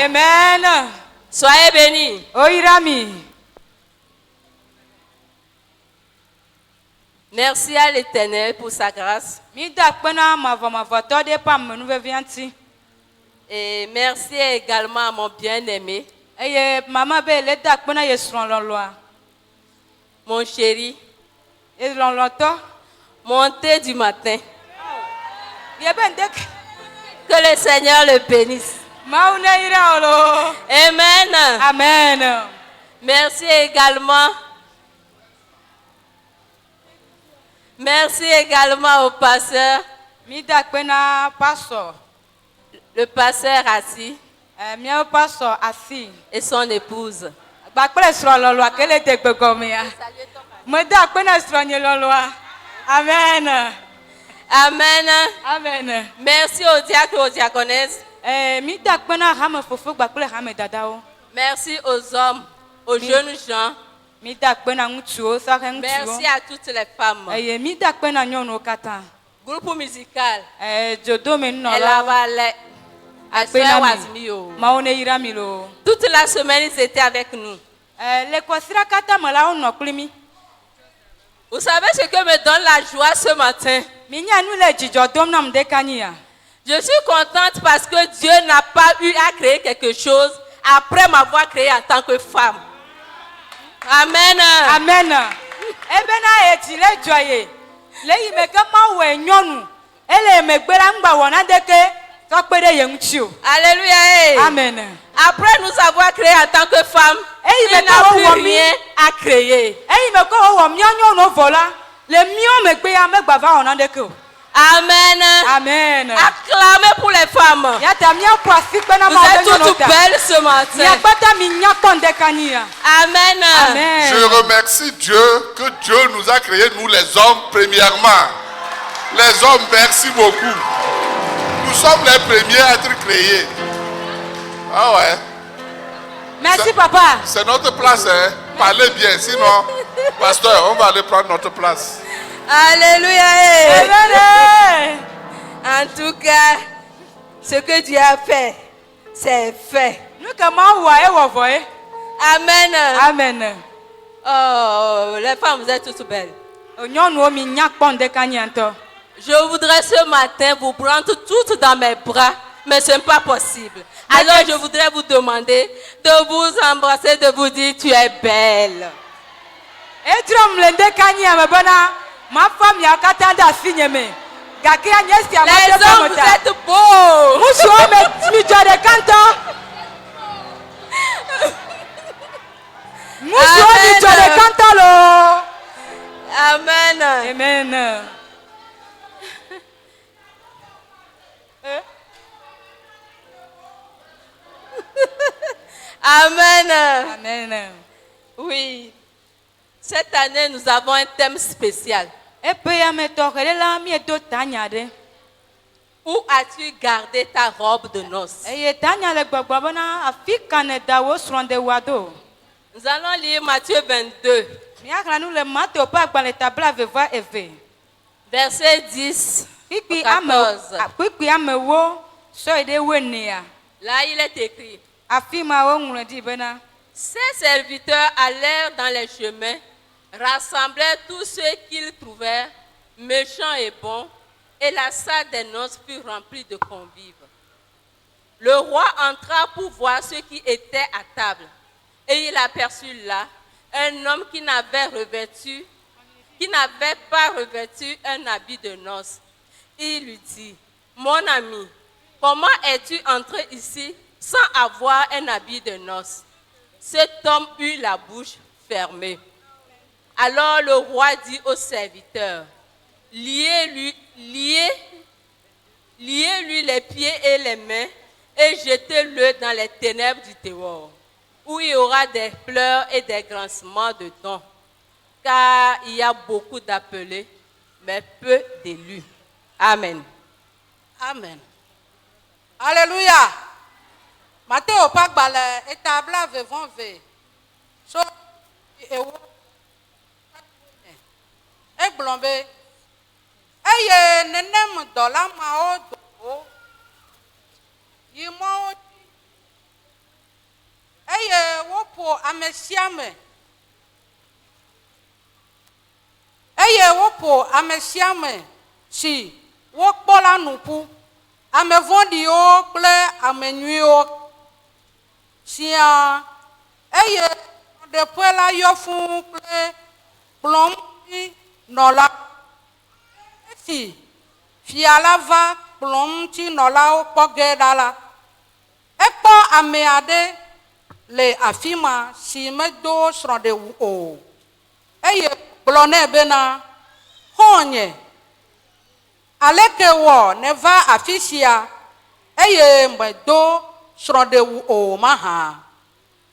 Amen. Soyez bénis. Oirami. Merci à l'Éternel pour sa grâce. Mida kpena mavɔ de pam nuvevianti. Et merci également à mon bien-aimé, Eye mama be le da kpena ye srɔ̃ lɔlɔa. mon chéri, Ye lɔlɔtɔ. mon thé du matin. Ye be ndek. Que le Seigneur le bénisse. Mawu ne yira olo. Amen. Amen. Merci également. Merci également au pasteur, Mida kpena pastor. le pasteur assis Miawo pastor asi. et son épouse. Gbakple srɔ̃ lɔlɔa kele de gbegɔmea. Me da kpena srɔ̃ nye lɔlɔa. Amen. Amen. Amen. Merci aux diacres et aux diaconesses. Mida kpena hame fofo gbakple hame dadawo. Merci aux hommes, aux jeunes gens. Mida kpena ŋutsuwo sɔhe ŋutsuwo. Merci à toutes les femmes. Eye mida kpena nyɔnuwo katã. Groupe musical. Dzodome Elle nunɔlawo. avalait. Akpena mi. Wasmio. Mawu ne yira mi lo. Toute la semaine, ils étaient avec nous. Le kɔsira katã me la wonɔ kpli mi. Vous savez ce que me donne la joie ce matin? Mi nya nu le dzidzɔ dom nam ɖe kanyi ya. Je suis contente parce que Dieu n'a pas eu à créer quelque chose après m'avoir créée en tant que femme. Amen. Amen. Ebena eti le dzɔ ye. Le yi me ke Mawu wɔ nyɔnu. Ele megbe la ŋgba wɔna ɖeke tɔkpe ɖe ye ŋuti o. Alléluia. Amen. Après nous avoir créé en tant que femme, il n'a plus rien à créer. Eyi me ko wɔ mía nyɔnuwo vɔ la, le mía megbe ya megba va wɔna ɖeke o. Amen. Amen. Acclamez pour les femmes. Yata mía ƒo asi kpena Vous Mawu êtes ɖe nyɔnu toutes ta. belles ce matin. Mía kpata mi nya kpɔ ŋdɛ kanyi ya. Amen. Amen. Je remercie Dieu que Dieu nous a créés, nous les hommes, premièrement. Les hommes, merci beaucoup. Nous sommes les premiers à être créés. Ah ouais, Merci papa. c'est notre place, hein. Parlez bien, sinon, pasteur, on va aller prendre notre place. Alléluia. Amen. En tout cas, ce que Dieu a fait, c'est fait. Nu ke Mawu wɔ ewɔ vɔ ye. Amen. Amen. Oh, les femmes, vous êtes toutes belles. Nyɔnuwo mi nya kpɔ ŋdɛ kanyi ŋutɔ. Je voudrais ce matin vous prendre toutes dans mes bras, mais ce n'est pas possible. Alors je voudrais vous demander de vous embrasser, de vous dire tu es belle. Edrɔm le ŋdɛ kanyi ya me bena ma fa miawo katã ɖe asi nye me. Gake ya nye sia ma Les ɖe hommes, fɔ vous me ta. êtes beaux. Ŋutsuwo mi dzɔ ɖeka ŋutɔ. Ŋutsuwo mi dzɔ ɖeka ŋutɔ lo. Amen. Amen. Amen. Amen. Oui. Cette année, nous avons un thème spécial. Epe ya me tɔxe ɖe la mi do tanya ɖe. Où as-tu gardé ta robe de noces? Eye tanya le gbɔgbɔ bena afi ka ne da wo srɔ̃ de wa do. Nous allons lire Matthieu 22, Míaxlẽ nu le Mateo ƒe agbalẽ ta blaeve eve. verset 10 Kpikpi au 14. kpikpi amewo sɔ yi ɖe wenea. Là, il est écrit. Afi ma woŋlɔ ɖi bena. Ses serviteurs allèrent dans les chemins, rassemblèrent tous ceux qu'ils trouvèrent, méchants et bons, et la salle des noces fut remplie de convives. Le roi entra pour voir ceux qui étaient à table, et il aperçut là un homme qui n'avait pas revêtu un habit de noces. Il lui dit, mon ami, comment es-tu entré ici sans avoir un habit de noces? Cet homme eut la bouche fermée. Alors le roi dit aux serviteurs, liez-lui les pieds et les mains et jetez-le dans les ténèbres du dehors, où il y aura des pleurs et des grincements de dents, car il y a beaucoup d'appelés, mais peu d'élus. Amen. Amen. Alléluia. Matteo pagbale etabla vevon ve. So ewo egblombe. Eye nenem dɔla mawo do yi mɔwo woƒo ame sia ame. Eye woƒo ame sia ame si wokpɔ la nu ƒu. Ame vɔ̃ɖiwo kple ame nyuiwo siaa. Eye ɖeƒe la yɔ fũu kple kplɔŋutinɔla. Esi fia la va kplɔŋutinɔlawo kpɔ ge ɖa la, ekpɔ ame aɖe le afi ma si medo srɔ̃ɖewu o. Eye gblɔ nɛ bena, xɔ̃nye, aleke wɔ neva afi sia eye medo srɔ̃ɖewu o mahã.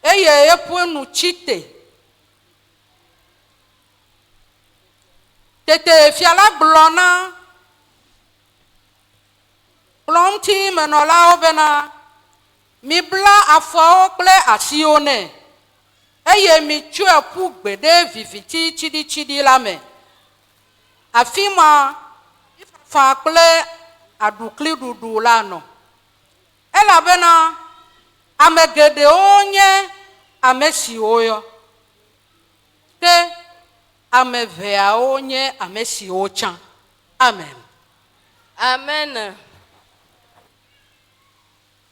Eye eƒe nu tsi te. Tete fia la gblɔ na kplɔŋutimenɔlawo bena, mibla afɔwo kple asiwo nɛ. Eye mitsɔe ƒu gbe ɖe viviti tsiɖitsiɖi la me. Afi ma fa kple aɖukliɖuɖu la nɔ. Elabena ame geɖewo nye ame siwo yɔ. Ke ame veawo nye ame siwo tsã. Amen. Amen.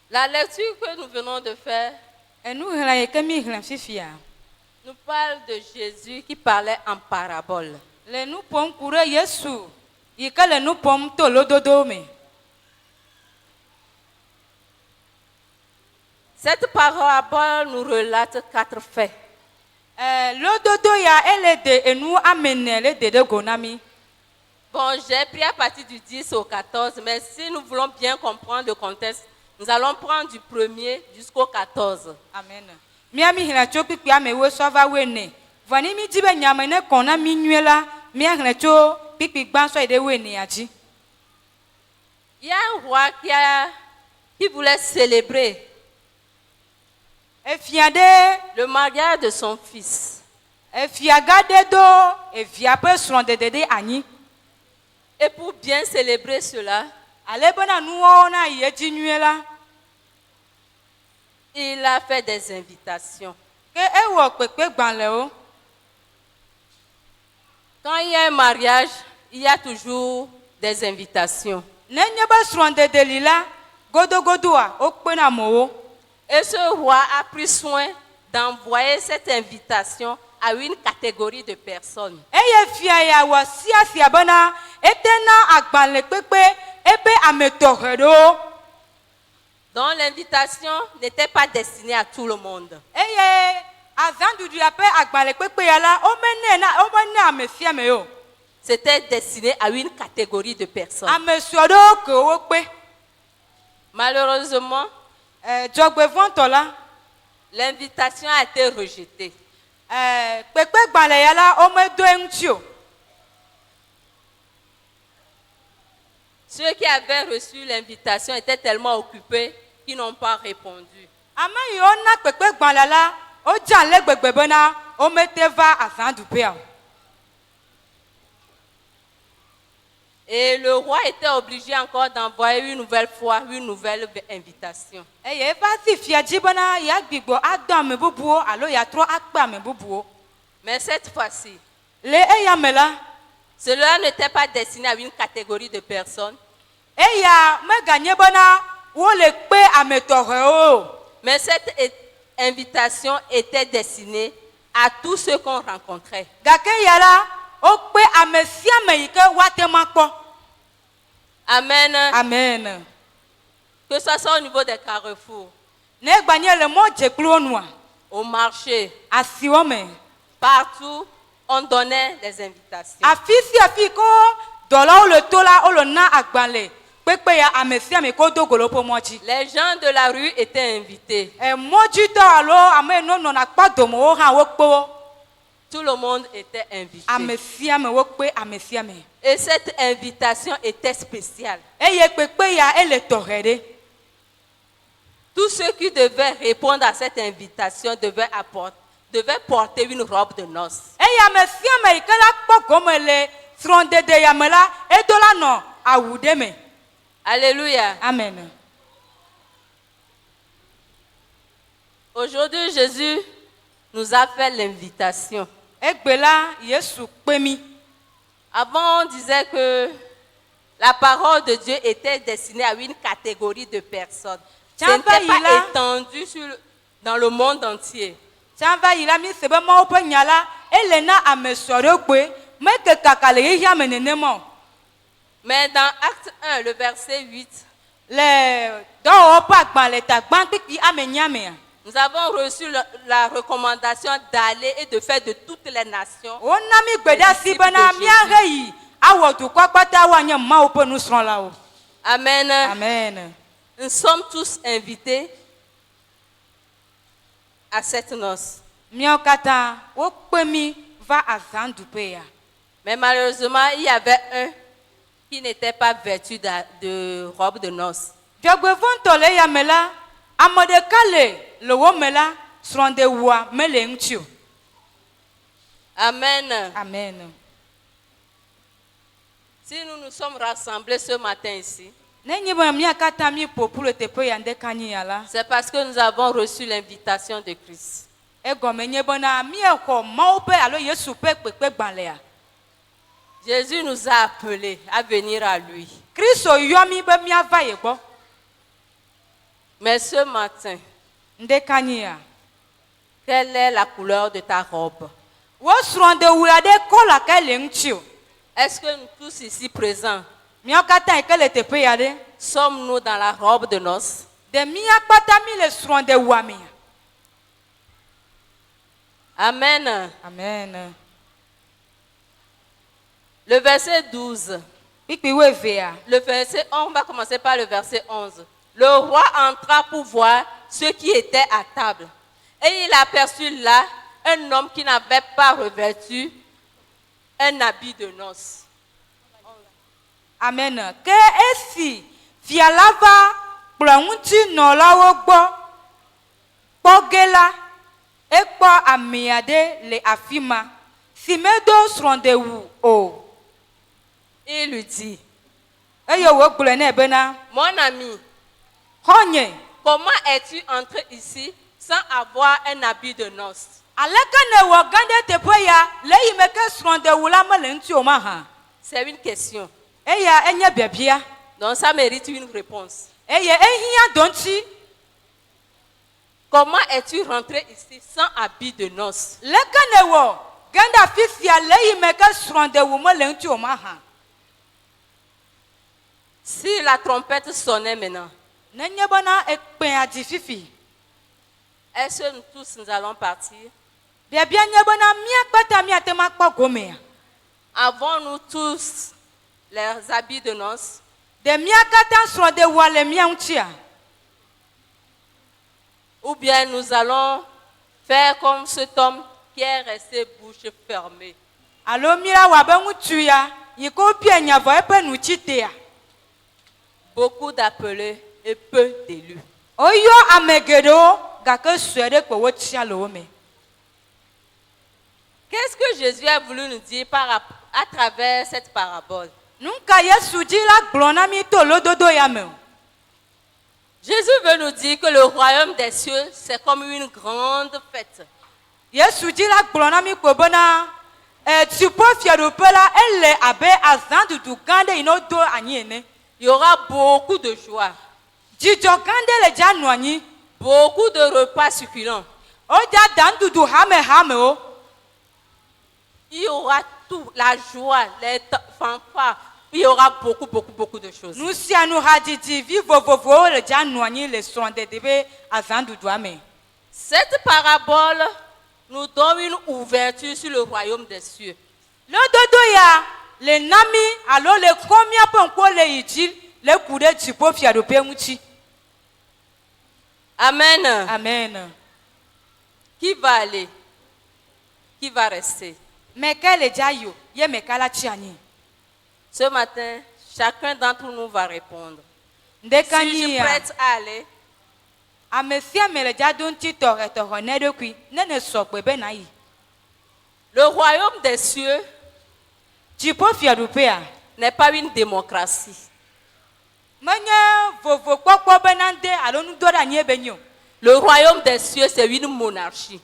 La lecture que nous venons de faire Enuhlã yi ke mi hlẽ fifia nous parle de Jésus qui parlait en parabole. le nu ƒom ku ɖe Yesu yi ke le nu ƒom to lododo me. Cette parabole nous relate 4 faits. Lododo ya ele de enu amene le de ɖe go na mi. Bon, j'ai pris à partir du 10 au 14, mais si nous voulons bien comprendre le contexte, nous allons prendre du 1er jusqu'au 14. Amen. Mia mi hlẽ tso kpikpia me wo sɔ va wene. Vɔ ni mi di be nyame ne kɔ na mi nyuie la, mia hlẽ tso kpikpi gbãtɔ yi ɖe wenea dzi. Il y a un roi qui voulait célébrer Efia ɖe le mariage de son fils. efia gã ɖe do evia ƒe srɔ̃dede ɖe anyi. Et pour bien célébrer cela, Ale bena nuwo na yi edzi nyuie la, il a fait des invitations. ke ewɔ kpekpegbalẽwo. Quand il y a un mariage, il y a toujours des invitations. Nenye be srɔ̃dede li la, godogodoa wokpena amewo. Et ce roi a pris soin d'envoyer cette invitation à une catégorie de personnes. Eye fia ya wɔ siasia bena etena agbalẽ kpekpe ebe ame tɔxɛ ɖewo. Donc l'invitation n'était pas destinée à tout le monde. Eye azãɖuɖu ya ƒe agbalẽ kpekpe ya la, womene ame sia ame o. C'était destiné à une catégorie de personnes. Ame sɔ ɖewo ke wokpe. Malheureusement, Dzɔgbevɔ̃tɔ la, l'invitation a été rejetée. kpekpegbalẽ ya la, womedo eŋuti o. Ceux qui avaient reçu l'invitation étaient tellement occupés qu'ils n'ont pas répondu. Ame yiwo na kpekpegbalẽ la, wodze ale gbegbe bena womete va azãɖuƒea o. Et le roi était obligé encore d'envoyer une nouvelle fois une nouvelle invitation. Eye eva si fia dzi bena yeagbigbɔ adɔ ame bubuwo alo yeatrɔ akpe ame bubuwo. Mais cette fois-ci, Le eya me la, cela n'était pas destiné à une catégorie de personnes, eya meganye bena wole kpe ame tɔxɛwo o. mais cette invitation était destinée à tous ceux qu'on rencontrait. Gake ya la, wokpe ame sia ame yi ke woate ma kpɔ. Amen. Amen. Que ce soit au niveau des carrefours, Ne gbanye le mɔ dzekpluwo nua, au marché, asiwo me, partout, on donnait des invitations. afi sia afi ko dɔlawo le to la, wole na agbalẽ kpekpe ya ame sia ame ko do golo ƒe mɔ dzi. Les gens de la rue étaient invités. Mɔdzitɔ alo ame yiwo nɔna kpadomewo hã wokpe wo. Tout le monde était invité. Ame sia ame wokpe ame sia ame. Et cette invitation était spéciale. Eye kpekpe ya ele tɔxɛ ɖe. Tous ceux qui devaient répondre à cette invitation devaient porter une robe de noces. Eye ame sia ame yi ke la kpɔ gɔme le srɔ̃dede ya me la, edo la nɔ awu ɖe me. Alléluia. Amen. Aujourd'hui, Jésus nous a fait l'invitation. egbe la Yesu kpe mi. Avant, on disait que la parole de Dieu était destinée à une catégorie de personnes. Ce Tiens, n'était va, il pas a- étendu dans le monde entier. Tiã va yi la mi se be Mawu ƒe nya la ele na ame sɔ ɖe gbe meke kaka le xexea me nenema o. Mais dans Acte 1, le verset 8, Le dɔwɔwɔ ƒe agbalẽ ta gbã kpikpi ame nyamea. nous avons reçu la recommandation d'aller et de faire de toutes les nations. Wona mi gbe ɖe asi bena míahe yi awɔ dukɔ kpata woanye Mawu ƒe nusrɔ̃lawo. Amen. Amen. Nous sommes tous invités à cette noce. Míawo katã wokpe mi va azãɖuƒe ya. Mais malheureusement, il y avait un qui n'était pas vêtu de robe de noces. Dzɔgbevɔ̃tɔ le eya me la, ame ɖeka le wo me la, srɔ̃ɖewua mele eŋuti o. Amen. Amen. Si nous nous sommes rassemblés ce matin ici, Nenye be mía katã mi ƒoƒu le teƒe ya ɖeka nyi ya la, c'est parce que nous avons reçu l'invitation de Christ. egɔme nye bena míexɔ Mawu ƒe alo Yesu ƒe kpekpegbalẽa. Jésus nous a appelés à venir à lui. Kristo yɔ mi be míava ye gbɔ. Mais ce matin, Ɖeka nyi ya. quelle est la couleur de ta robe? Wo srɔ̃ɖewu aɖe kɔla ke le ŋuti o. Est-ce que nous tous ici présents, Míawo katã yi ke le teƒe ya ɖe, sommes-nous dans la robe de noces? ɖe mía kpata mi le srɔ̃ɖewua mea. Amen. Amen. Le verset 12. Kpikpi woevea. Le verset 11, on va commencer par le verset 11. Le roi entra pour voir ceux qui étaient à table. Et il aperçut là un homme qui n'avait pas revêtu un habit de noces. Amen. Ke esi fia la va kplɔ ŋutinɔlawo gbɔ, kpɔ ge la, ekpɔ ame aɖe le afi ma si medo srɔ̃ɖewu o. Il lui dit, Eye wògblɔe nɛ bena, mon ami, xɔnye, comment es-tu entré ici sans avoir un habit de noces? aleke nèwɔ gã ɖe teƒe ya le yi me ke srɔ̃ɖewu la mele ŋuti o mahã? C'est une question. Eya enye biabia. Donc ça mérite une réponse. Eye ehia do ŋuti. Comment es-tu rentré ici sans habit de noces? Leke nèwɔ gã ɖe afi sia le yi me ke srɔ̃ɖewu mele ŋuti o mahã? Si la trompette sonnait maintenant, Nenye bena ekpẽa dzi fifi. est-ce que nous tous nous allons partir? Biabia nye bena mía kpata míate ma kpɔ gomea. Avons-nous tous les habits de noces? Ɖe mía katã srɔ̃ɖewua le mía ŋutia? Ou bien nous allons faire comme cet homme qui est resté bouche fermée? Alo mía wɔ abe ŋutsu ya yi ke wopia nya vɔ eƒe nutsi tea. Beaucoup d'appelés et peu d'élus. Woyɔ ame geɖewo gake sue ɖe kpo wotsia le wo me. Qu'est-ce que Jésus a voulu nous dire à travers cette parabole? Nu ka Yesu dzi la gblɔ na mí to lododo ya me o. Jésus veut nous dire que le royaume des cieux, c'est comme une grande fête. Yesu dzi la gblɔ na mí kpo bena dziƒofiaɖuƒe la ele abe azãɖuɖu gã ɖe yi ne wodo anyi ene. Il y aura beaucoup de joie, Dzidzɔ gã ɖe le dza nɔ anyi. beaucoup de repas succulents. Wodza da nuɖuɖu hamehamewo. Il y aura tout, la joie, les fanfares. Il y aura beaucoup de choses. Nu sia nu hadzidzi vi vovovowo le dza nɔ anyi le srɔ̃ɖeɖe ƒe azãɖuɖua me. Cette parabole nous donne une ouverture sur le royaume des cieux. Lododo ya le na mí alo le kɔ míaƒe ŋkuwo le yi dzi le ku ɖe dziƒofiaɖuƒe ŋuti. Amen. Amen. Qui va aller? Qui va rester? Meke le dza yi o, ye meka la tsi anyi. Ce matin, chacun d'entre nous va répondre. Ɖeka Si nyi je ya. prête à aller, Ame sia ame le dza ɖo ŋuti tɔxɛtɔxɛ ne ɖokui ne ne sɔgbe be na yi. le royaume des cieux Dziƒofiaɖuƒea n'est pas une démocratie. menye vovokpɔkpɔ bena ŋde alo nudoɖe anyi ebe nyi o. Le royaume des cieux, c'est une monarchie.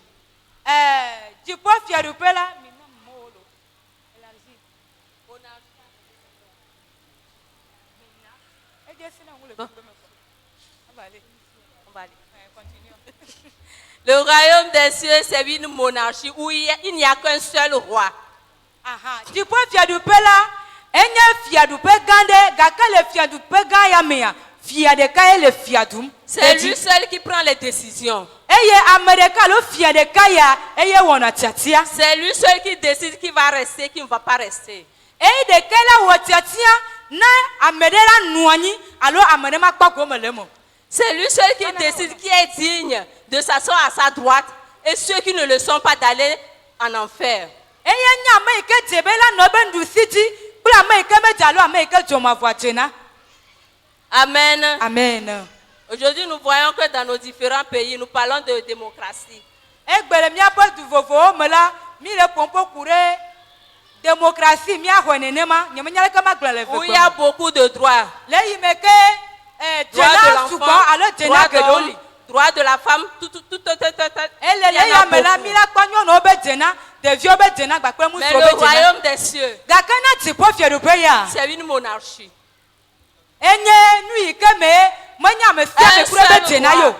dziƒo fiaɖuƒe la mina mɔwo lo élargi edze si na ŋu le gbegbe me kɔ on va aller continue. Le royaume des cieux, c'est une monarchie où il n'y a qu'un seul roi. Aha, dziƒo fiaɖuƒe la enye fiaɖuƒe gã ɖe gake le fiaɖuƒe gã ya mea fia ɖeka ye le fia ɖum. C'est lui seul qui prend les décisions. Eye ame ɖeka alo fia ɖeka ya eye wɔna tiatia. C'est lui seul qui décide qui va rester, qui ne va pas rester. Eye ɖeka la wɔ tiatia na ame ɖe la nu anyi alo ame ɖe ma kpɔ gome le eme. C'est lui seul qui décide qui est digne de s'asseoir à sa droite et ceux qui ne le sont pas d'aller en enfer. Eye nye ame yi ke dze be la nɔ be nuɖusi dzi kple ame yi ke medze alo ame yi ke dzomavɔa dzena. Amen. Amen. Aujourd'hui, nous voyons que dans nos différents pays, nous parlons de démocratie. Egbe le míaƒe du vovovowo me la mi le ƒoƒo ku ɖe démocratie míaxɔe nenema nyemenya leke magblɔ le Où il y a vegbe. beaucoup de droits. Le yi me ke Droit de dzena sugbɔ l'enfant, alo dzena droit de geɖewo l'homme, li. droit de la femme, tout. Ele Il y en le a ya me la beaucoup. mi la kpɔ nyɔnuwo be dzena ɖeviwo be dzena gbakple Mais ŋutsuwo le be dzena. royaume des cieux, Gake na dziƒo fiaɖuƒe ya c'est une monarchie. enye nu yi ke me menye ame sia ame kura be dzena yo.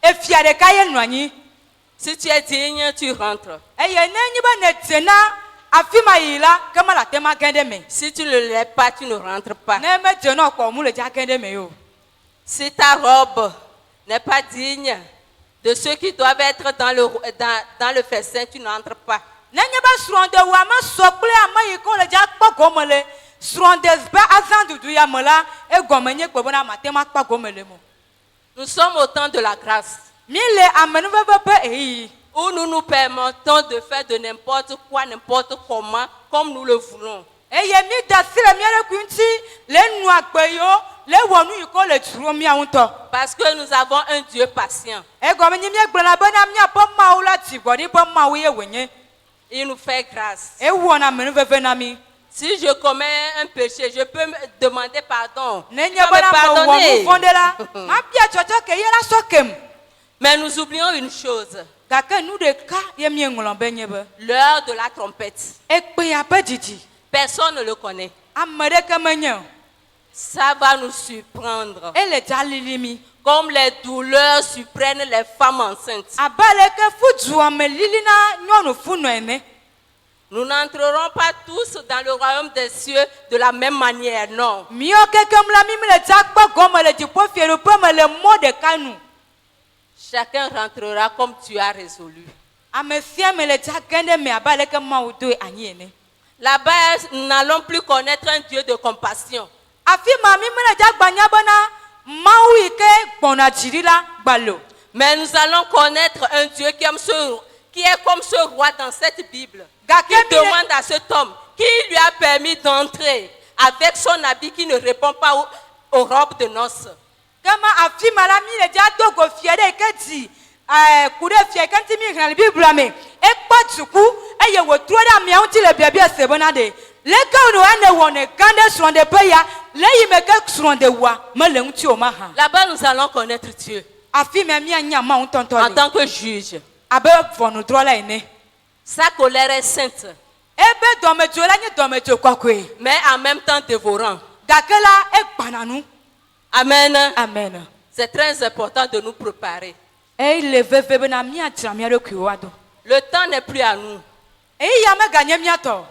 Efia ɖeka ye nɔ anyi. Si tu es digne, tu rentres. Eye ne nyi be ne dzena afi ma yi la ke mele ate ma gẽ ɖe me. Si tu ne l'es pas, tu ne rentres pas. Ne medze na o kɔ mu le dza gẽ ɖe me yo. Si ta robe n'est pas digne de ceux qui doivent être dans le festin, tu n'entres pas. Nenye be srɔ̃ɖewɔa me sɔ kple ame yi ke le dza kpɔ gɔme le srɔ̃ɖe be azã ɖuɖu ya me la egɔme nye gbe bena mate ma kpɔ gɔme le mo. Nous sommes au temps de la grâce, Mi le amenuveve ƒe ɣeyiɣi. où nous nous permettons de faire de n'importe quoi, n'importe comment, comme nous le voulons. Eye mi da asi le mía ɖokui ŋuti le nu agbe yiwo le wɔ nu yi ke le dzrom míawo ŋutɔ. Parce que nous avons un Dieu patient. Egɔme nye míegblɔna bena míaƒe Mawu la dzigbɔɖi ƒe Mawu ye wònye. Il nous fait grâce. Ewɔna amenuveve na mi. Si je commets un péché, je peux me demander pardon. Nenye Tu vas me bena mewɔ pardonner. nu vɔ̃ ɖe la ma bia tsɔtsɔ ke ye la sɔ kem. Mais nous oublions une chose, Gake nu ɖeka ye míeŋlɔ be nye be l'heure de la trompette. ekpea ƒe dzidzi Personne ne le connaît. ame ɖeke menye o. Ça va nous surprendre. Ele dza lili mi. Comme les douleurs surprennent les femmes enceintes. Abe leke fudua me lili na nyɔnu funɔ ene. Nous n'entrerons pas tous dans le royaume des cieux de la même manière, non. Míawo kekem la mi le dza kpɔ gɔme le dziƒo fiaɖuƒe me le mɔ ɖeka nu. Chacun rentrera comme tu as résolu. Ame sia me le dza gẽ ɖe me abe leke Mawu doe anyi ene. Là-bas, nous n'allons plus connaître un Dieu de compassion. Afi ma mi le dza gbanya bena Mawu yi ke gbɔna dzi ɖi la gbalo. Mais nous allons connaître un Dieu qui est comme ce roi dans cette Bible. Gake Qui mi le demande à cet homme qui lui a permis d'entrer avec son habit qui ne répond pas aux robes de noces. kema afi ma la mi le dza do go fia ɖe yi ke dzi ku ɖe fia yi ke ŋuti mi xlẽ le Biblia me. Ekpɔ tuku eye wòtrɔ ɖe amea ŋuti le biabia se bena ɖe leke wònɔ ene wɔnɛ gã ɖe srɔ̃ɖeƒe ya le yi me ke srɔ̃ɖewɔa mele ŋuti o ma hã. Là-bas, nous allons connaître Dieu Afi ma mianya Mawu ŋutɔŋutɔ en le tant que juge. abe ʋɔnudrɔ̃la ene. Sa colère est sainte, Ebe dɔmedzo la nye dɔmedzo kɔkɔe. mais en même temps dévorant. Gake la egbana nu. Amen. Amen. C'est très important de nous préparer. Eyi le veve bena míadzra mía ɖokuiwo aɖo. Le temps n'est plus à nous. Eyi ya meganye míatɔ.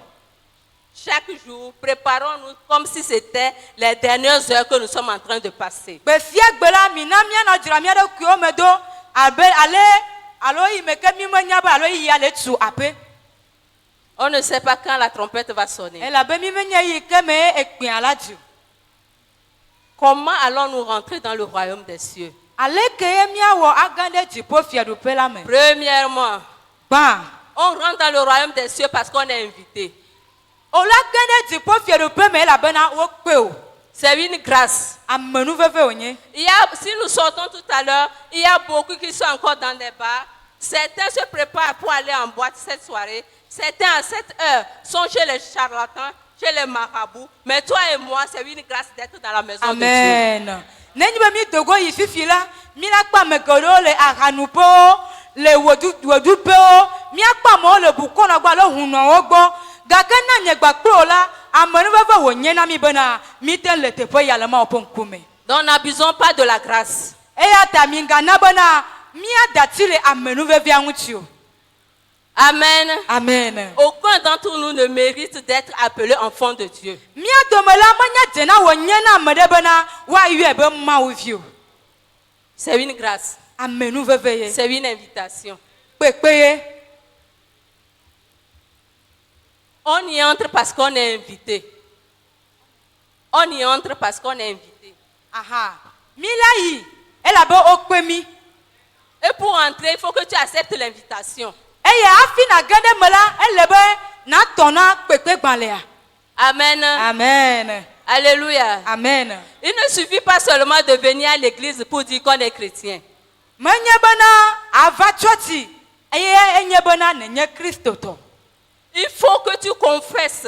Chaque jour, préparons-nous comme si c'était les dernières heures que nous sommes en train de passer. Gbe sia gbe la mina míanɔ dzra mía ɖokuiwo me do abe alo yi me ke mi menya be alo yi ya le tu aƒe. On ne sait pas quand la trompette va sonner. Elabe mi menye yi ke me ekpea la dzi. Comment allons-nous rentrer dans le royaume des cieux? Aleke ye míawɔ agã ɖe dziƒo fiaɖuƒe la me. Premièrement, Gbã. on rentre dans le royaume des cieux parce qu'on est invité. O la gã ɖe dziƒo fiaɖuƒe me elabena wokpe o. C'est une grâce. Amenuveve wònye. Si nous sortons tout à l'heure, il y a beaucoup qui sont encore dans des bars. Certains se préparent pour aller en boîte cette soirée. Certains à cette heure sont chez les charlatans, chez les marabouts. Mais toi et moi, c'est une grâce d'être dans la maison de Dieu. Amen. Nenye be mi dogo yi fifi la, mi la kpɔ ame geɖewo le ahanuƒewo le wodupewo míakpa amewo le bukɔnɔ gbɔ alo hunɔwo gbɔ gake na nye gbakplo la amenuveve wònye na mi bena míte le teƒe ya le Mawu ƒe ŋkume. Donc n'abusons pas de la grâce. Eya ta mi gana bena míadati le amenuvevea ŋuti o. Amen. Amen. Aucun d'entre nous ne mérite d'être appelé enfant de Dieu. Mía dome la menya dzena wònye na ame ɖe bena woayɔe be Mawu vi o. C'est une grâce. Amenuveve ye. C'est une invitation. Kpekpe ye. On y entre parce qu'on est invité. On y entre parce qu'on est invité. Aha. Mi la yi elabe okpe mi. Et pour entrer, il faut que tu acceptes l'invitation. Eye afi na ge ɖe me la ele be na tɔ na kpekpe gbalẽa. Amen. Amen. Alléluia. Amen. Il ne suffit pas seulement de venir à l'église pour dire qu'on est chrétien. Menye bena ava tsɔtsi eye enye bena nenye Kristo tɔ. Il faut que tu confesses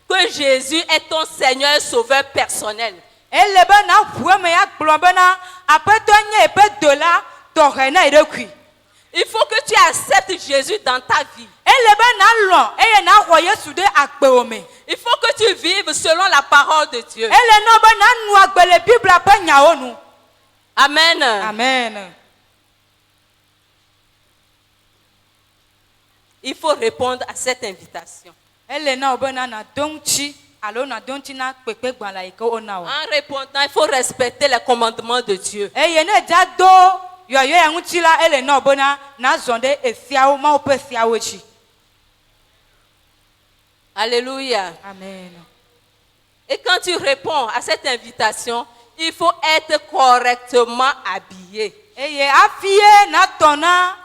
que Jésus est ton Seigneur et Sauveur personnel. Ele be na ʋue me ya gblɔ bena aƒetɔ nye eƒe dola tɔxɛ na eɖokui. Il faut que tu acceptes Jésus dans ta vie. Ele be na lɔ eye na xɔ Yesu ɖe akpewò me. Il faut que tu vives selon la parole de Dieu. Ele nɔ be na nu agbe le Biblia ƒe nyawo nu. Amen. Amen. Il faut répondre à cette invitation. Ele na wo bena na do ŋuti alo na do ŋuti na kpekpe gbalẽ yi ke wona wo. En répondant, il faut respecter les commandements de Dieu. Eye ne dza do yɔyɔ ya ŋuti la ele na wo bena na zɔ ɖe efiawo Mawu ƒe fiawo dzi. Alléluia. Amen. Et quand tu réponds à cette invitation, il faut être correctement habillé. Eye afi ye na tɔ na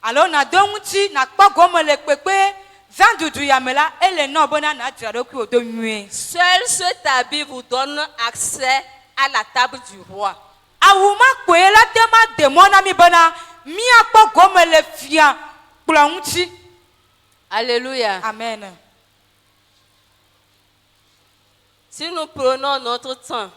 alo na do ŋuti na kpɔ gɔme le kpekpe zandudu ya me la ele na wo bena na dzra ɖokui wo do nyuie. Seul cet habit vous donne accès à la table du roi. Awu ma kpoe la te ma de mɔ na mi bena míakpɔ gɔme le fia kplɔ ŋuti. Alléluia. Amen. Si nous prenons notre temps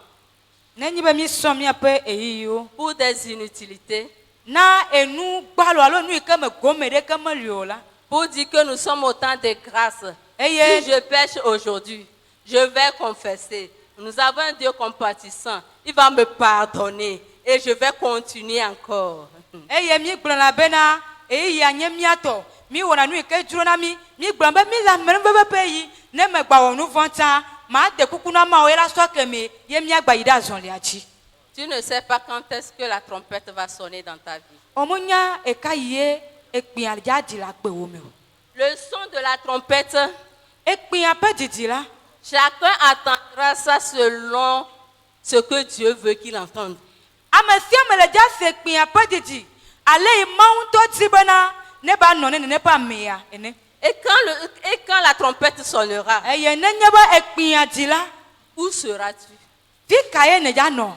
Nenyi be mi sɔ miaƒe eyiyiwo pour des inutilités, na enu gbalo alo nu yi ke me gome ɖeke meli o la. pour dire que nous sommes au temps de grâce. Eye Si je pêche aujourd'hui, je vais confesser. Nous avons un Dieu compatissant. Il va me pardonner et je vais continuer encore. eye mi gblɔna bena eyia nye miatɔ mi wɔna nu yi ke dzro na mi gblɔ be mi le amenuveve ƒe yi ne me gba wɔ nu vɔ̃ tsã ma de kuku na Mawu ye la sɔ ke me ye miagba yi ɖe azɔlia dzi. Tu ne sais pas quand est-ce que la trompette va sonner dans ta vie. Omunya eka yi ye ekpia dza di la gbewo me o. Le son de la trompette, Ekpia ƒe didi la chacun attendra ça selon ce que Dieu veut qu'il entende. ame sia ame le dza se ekpia ƒe didi ale yi Mawu ŋutɔ di bena ne ba nɔ ne nene ƒe amea ene. Et quand la trompette sonnera, Eye nenye be ekpia di la où seras-tu? fi ka ye ne dza nɔ.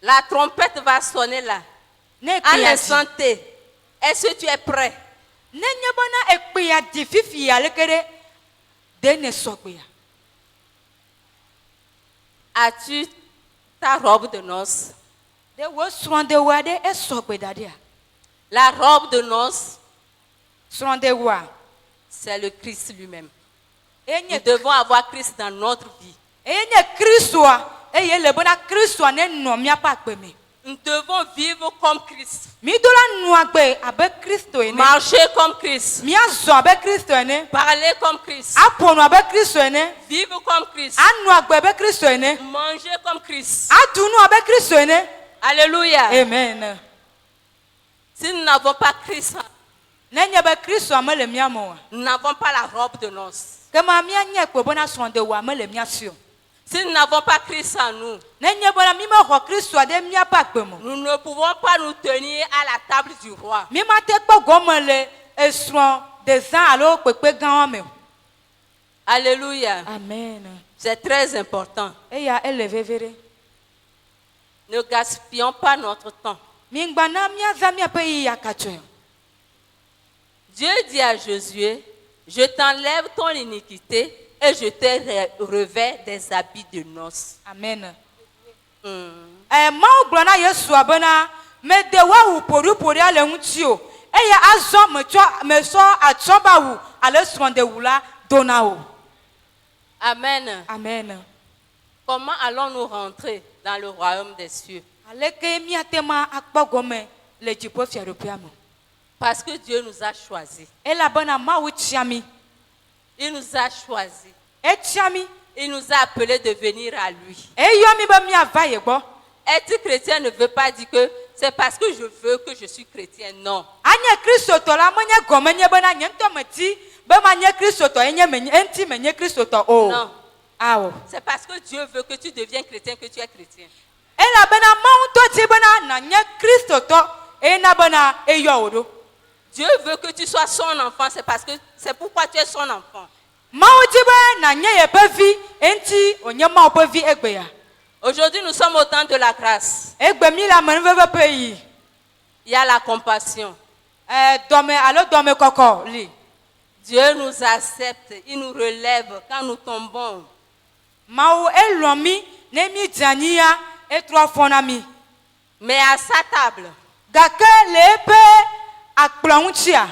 La trompette va sonner là. Ne À ekpia di l'instant T. Est-ce que tu es prêt? nenye bena ekpia di fifi aleke ɖe de ne sɔgbea. As-tu ta robe de noces? De wo srɔ̃dewoa ɖe esɔgbe da ɖea. La robe de noces, Srɔ̃dewoa c'est le Christ lui-même. Nous enye devons avoir Christ dans notre vie. enye Kristoa eye le bena Kristoa ne nɔ miaƒe agbe me. Nous devons vivre comme Christ. Mi do la nu agbe abe Kristo ene. Marcher comme Christ. Miazɔ abe Kristo ene. Parler comme Christ. Aƒo nu abe Kristo ene. Vivre comme Christ. Anu agbe abe Kristo ene. Manger comme Christ. Aɖu nu abe Kristo ene. Alléluia. Amen. Si nous n'avons pas Christ, Nenye be Kristoa mele mia me oa. nous n'avons pas la robe de noces. Kema mianye kpo bena srɔ̃dewoa mele mia si o. Si nous n'avons pas Christ en nous, Nenye bena mi mexɔ Kristoa ɖe miaƒe agbe me o. nous ne pouvons pas nous tenir à la table du roi. Mi mate kpɔ gɔme le esrɔ̃dezã alo kpekpe gãwo me o. Alléluia. Amen. C'est très important. Eya ele veve ɖe. Ne gaspillons pas notre temps. Mingba na miaza miaƒe yi akatsɔe o. Dieu dit à Josué, je t'enlève ton iniquité et je te revêts des habits de noces. Amen. Hmm. Mawu gblɔ na Yesua bena me de wa wu poru ale ŋuti o eya azɔ me sɔ atsɔba wu ale srɔ̃ de wu la dona o. Amen. Amen. Comment allons-nous rentrer dans le royaume des cieux? Aleke miatema akpɔ gɔme le dziƒo fiaɖoƒea me. Parce que Dieu nous a choisis. Elabena Mawu tia mi. Il nous a choisis. Etia mi. Il nous a appelés de venir à lui. Eyɔ mi be miava ye gbɔ. Être chrétien ne veut pas dire que c'est parce que je veux que je suis chrétien. Non. Anye kristotɔ la menye gɔme nye bena nye ŋutɔ meti be manye kristotɔ enye enti menye kristotɔ o. Non. Awo. C'est parce que Dieu veut que tu deviennes chrétien que tu es chrétien. Elabena Mawu ŋutɔ di bena nanye kristotɔ ena bena eyɔ wo ɖo. Dieu veut que tu sois son enfant, c'est parce que c'est pourquoi tu es son enfant. Mawu di be nanye yeƒe vi enti wonye Mawu ƒe vi egbe ya. Aujourd'hui, nous sommes au temps de la grâce. Egbe mi le amenuveve ƒe yi. Il y a la compassion. Dɔme alo dɔme kɔkɔ li. Dieu nous accepte, il nous relève quand nous tombons. Mawu elɔ mi ne mi dze anyi ya etrɔ fɔ na mi. Mais à sa table, Gake le eƒe akplɔ ŋutia,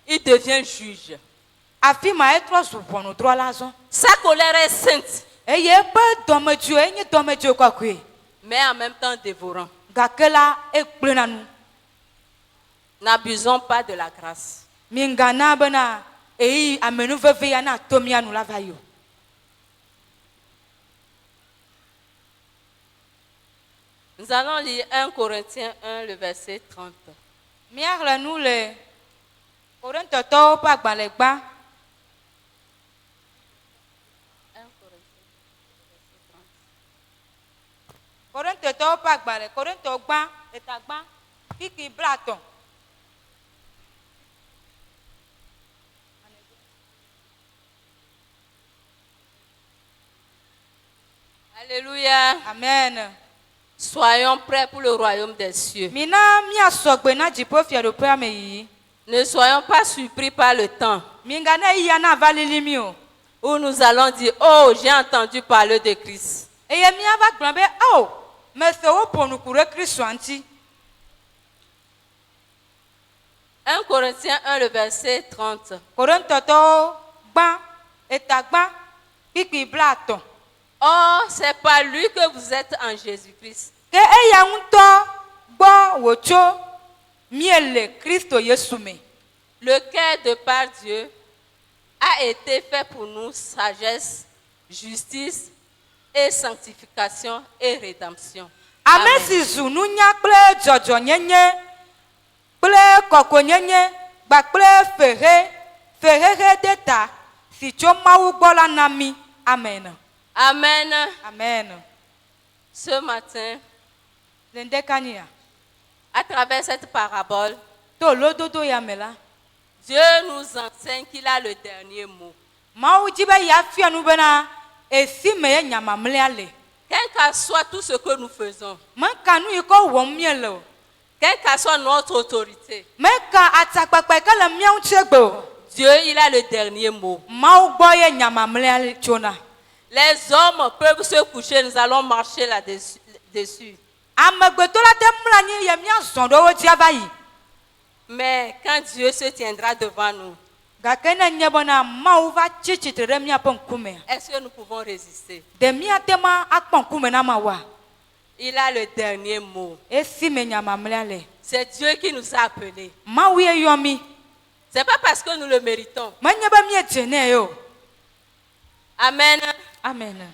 il devient juge. afi ma etrɔ zu ʋɔnudrɔla zɔ. Sa colère est sainte, Eye eƒe dɔmedzoe enye dɔmedzoe kɔkɔe. mais en même temps dévorant. Gake la egblẽna nu. N'abusons pas de la grâce. Mingana bena eyi amenuveve ya na to mia nu la va yi o. Nous allons lire 1 Corinthiens 1, le verset 30. Míaxlẽ nu le Korintɔtɔwo ƒe agbalẽ gbã. 1 Corinthiens, verset 30. Korintɔtɔwo ƒe agbalẽ Korintɔ gbã eta gbã kiki blatɔ. Alléluia. Amen. Soyons prêts pour le royaume des cieux. Mina miasɔgbe na dziƒo fiaɖoƒea me yiyi. Ne soyons pas surpris par le temps Mingane iya na va lili mi o. où nous allons dire, oh, j'ai entendu parler de Christ. Eye miava gblɔ be o mese wo ƒo nuku ɖe Kristo ŋuti. 1 Corinthiens 1, le verset 30. Korintɔtɔwo gbã eta gbã kiki blatɔ. Or, c'est par lui que vous êtes en Jésus-Christ. Ke eya ŋutɔ gbɔ wòtso miele Kristo Yesu me. Lequel, de par Dieu, a été fait pour nous sagesse, justice et sanctification et rédemption. Ame si zu nunya kple dzɔdzɔnyenye kple kɔkɔenyenye kpakple fehehe de ta si tso Mawu gbɔ la na mi. Amen. Amen. Amen. Ce matin, Le ŋdekania à travers cette parabole, to lododo ya me la. Dieu nous enseigne qu'il a le dernier mot. Mawu dzi be ya fia nu bena esi me ye nya mamlɛa le. Quel que soit tout ce que nous faisons, Meka nu yi kɔ wɔm mie le o. quelle que soit notre autorité, Meka atsakpakpa ke le mía ŋuti egbe o. Dieu, il a le dernier mot. Mawu gbɔ ye nya mamlɛa le tsona. Les hommes peuvent se coucher, nous allons marcher là-dessus. Amegbetɔ la te mlɔ anyi ye mía zɔ ɖe wo dzi ava yi. Mais quand Dieu se tiendra devant nous, Gake ne nye bena Mawu va tsi tsitre ɖe míaƒe ŋkumea. est-ce que nous pouvons résister? De míate ma akpɔ ŋkume na Mawua. Il a le dernier mot. Esi me nya mamlɛa le. C'est Dieu qui nous a appelés. Mawu ye yɔ mi. Ce n'est pas parce que nous le méritons. Menye be míedze nɛ o. Amen. Amen.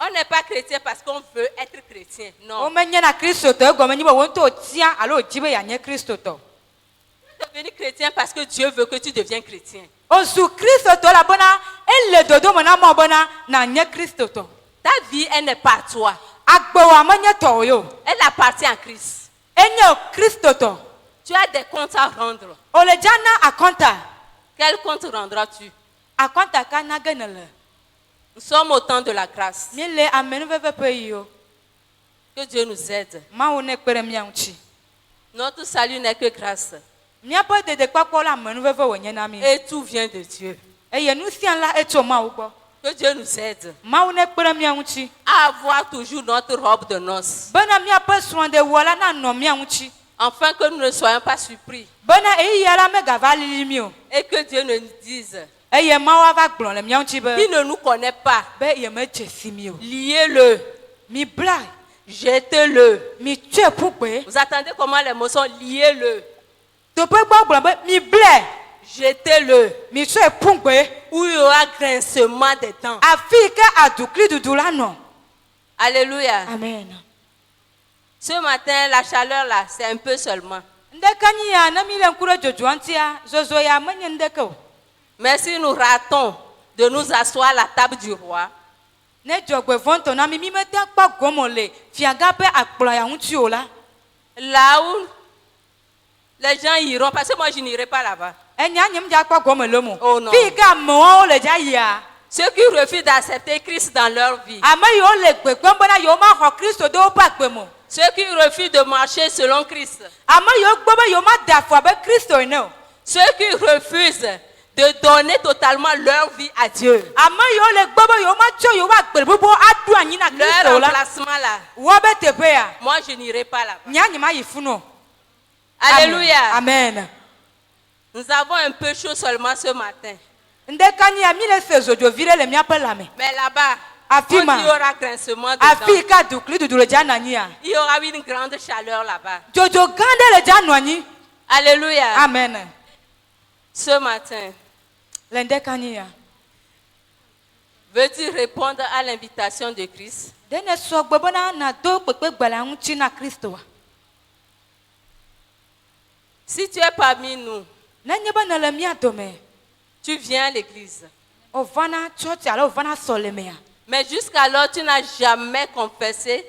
On n'est pas chrétien parce qu'on veut être chrétien. Non. Womenye na Kristotɔ egɔme nye be wo ŋutɔ tia alo wodzi be yeanye Kristotɔ. Devenir chrétien parce que Dieu veut que tu deviennes chrétien. Ozu Kristotɔ labena ele dodome na Mawu bena nanye Kristotɔ. Ta vie, elle n'est pas à toi. Agbewoa menye tɔwò yo. Elle appartient à Christ. Enye Kristotɔ. Tu as des comptes à rendre. Ole dza na akɔnta. Quel compte rendras-tu? Akɔnta ka na ge ne le. Nous sommes au temps de la grâce. Mi le amenuveve ƒe yi o. Que Dieu nous aide. Mawu ne kpe ɖe mía ŋuti. Notre salut n'est que grâce. Míaƒe dedekpɔkpɔ le amenuveve wònye na mi. Et tout vient de Dieu. Eye nu sia la etso Mawu gbɔ. Que Dieu nous aide Mawu ne kpe ɖe mía ŋuti. à avoir toujours notre robe de noces, Bena míaƒe srɔ̃ɖewɔ la nanɔ mía ŋuti. afin que nous ne soyons pas surpris Bena eya la megava lili mí o. et que Dieu ne nous dise Eye Mawu ava gblɔ le mía ŋuti be qu'il ne nous connaît pas. yemedze si mí o. Liez-le, Mi blae, jetez-le. mi tsɔe ƒu gbe. Vous attendez comment les mots sont? Liez-le, Teƒe gbɔ gblɔ be mi blae, jetez-le, mi tsɔe ƒu gbe. où il y aura grincement des dents. Afi yi ke aduklidudu la nɔ. Alléluia. Amen. Ce matin, la chaleur là, c'est un peu seulement. Ndeke nyi ya ne mi le ŋku ɖe dzodzua ŋutia, zozo ya menye ŋdeke o. Mais si nous ratons de nous asseoir à la table du roi, Ne dzɔgbevɔ ŋutɔ na mi mete kpɔ gɔme le fiagã ƒe akplɔ ya ŋuti o la, là où les gens iront, parce que moi je n'irai pas là-bas. enya nye dza kpɔ gɔme le mo. Oh non. Fi yi ke amewo le dza yia, Ceux qui refusent d'accepter Christ dans leur vie, ame yiwo le gbegbe bena yewo maxɔ Kristo ɖe woƒe agbe me o. ceux qui refusent de marcher selon Christ, Ame yiwo gbe be yewo mada afɔ abe Kristo ene o. ceux qui refusent de donner totalement leur vie à Dieu, Ame yiwo le gbe be yewo matsɔ yewo agbe bubu aɖo anyi na Kristo leur la, emplacement là, wɔ be teƒe ya, moi je n'irai pas là-bas. nya nye ma yi fu no. Alléluia. Amen. Nous avons un peu chaud seulement ce matin. Ndeka nyi ya mi le se zodzo vi ɖe le míaƒe lãme. Mais là-bas, Afi quand ma. il y aura grincement de Afi yi dents, ke aduklidudu le dza nɔ anyi ya, il y aura une grande chaleur là-bas. dzodzo gã ɖe le dza nɔ anyi. Alléluia. Amen. Ce matin, Le ndeka nyi ya. veux-tu répondre à l'invitation de Christ? Ɖe ne sɔgbe bena nado kpekpegbela ŋuti na Kristoa. Si tu es parmi nous, Nenye be ne le mía dome, tu viens à l'église, wòvana tsɔtsi alo wòvana sɔlemea. mais jusqu'alors tu n'as jamais confessé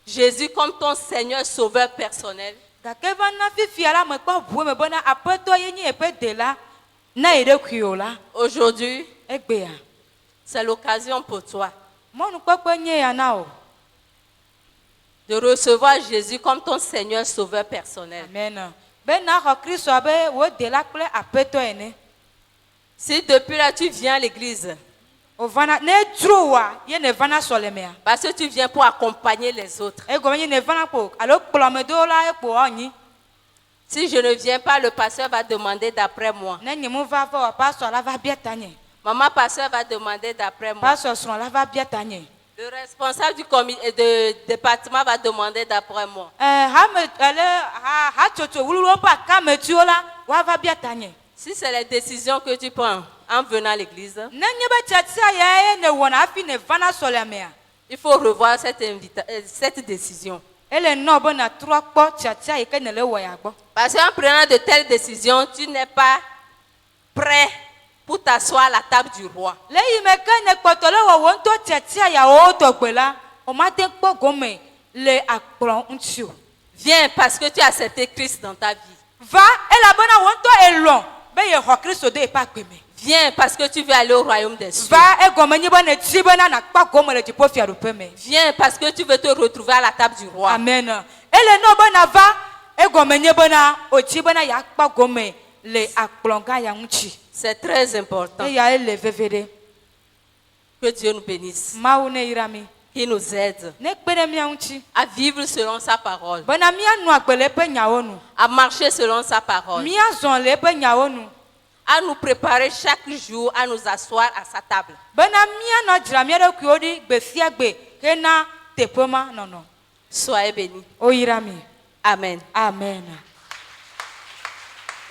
Jésus comme ton Seigneur Sauveur personnel. Gake va na fifia la mekpɔ ʋue me bena aƒetɔ ye nye eƒe dela na yi ɖokui o la, Aujourd'hui, egbea. c'est l'occasion pour toi Mɔnukpɔkpɔ nye ya na o. de recevoir Jésus comme ton Seigneur Sauveur personnel. Amen. Be naxɔ Kristo abe wò dela kple aƒetɔ ene. Si depuis là tu viens à l'église, Wòvana ne dro wa ye ne vana sɔlemea. parce que tu viens pour accompagner les autres. Egɔme nye ne vana kpo alo kplɔmedo la ekpo anyi. Si je ne viens pas, le pasteur va demander d'après moi. Ne nye mu va vɔ pastor la va bia ta nye. Maman pasteur va demander d'après moi. Pastor srɔ̃ la va bia ta nye. Le responsable du département va demander d'après moi. Hatsotso wluwo ƒe akametuwo la woava bia ta nye. Si c'est les décisions que tu prends en venant à l'église, Nenye be tsatia ya ye ne wɔna hafi ne vana sɔlemea, il faut revoir cette décision. ele nɔ be natrɔ kpɔ tsatia yi ke ne le wɔ ya gbɔ. Parce qu'en prenant de telles décisions, tu n'es pas prêt pour t'asseoir à la table du roi. Le yi me ke ne kpɔtɔ le wɔwɔ ŋutɔ tsatia yawo tɔgbe la, o mate kpɔ gome le akplɔ ŋuti o. Viens parce que tu as accepté Christ dans ta vie. Va elabena wo ŋutɔ elɔ be yexɔ Kristo ɖe eƒe agbe me. Viens parce que tu veux aller au royaume des cieux. Va egɔme nye be ne di bena nakpɔ gome le dziƒofiaɖuƒe me. Viens parce que tu veux te retrouver à la table du roi. Amen. Ele nɔ bena va egɔme nye bena o di bena yakpɔ gome le akplɔ gã ya ŋuti. C'est très important. Eya ele veve ɖe. Que Dieu nous bénisse. Mawu ne yra mi. Qu'il nous aide Ne kpe ɖe mía ŋuti. à vivre selon sa parole, Bena míanɔ agbe le eƒe nyawo nu. à marcher selon sa parole, Míazɔ le eƒe nyawo nu. à nous préparer chaque jour à nous asseoir à sa table. Bena míanɔ dzra mía ɖokuiwo ɖi gbe sia gbe hena teƒe ma nɔnɔ. Soyez bénis. O yra mi. Amen. Amen.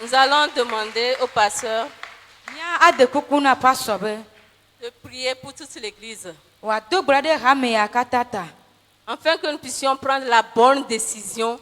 Nous allons demander au pasteur Mía ade kuku na pastor be de prier pour toute l'église, wòado gblɔ ɖe hame ya katã ta. afin que nous puissions prendre la bonne décision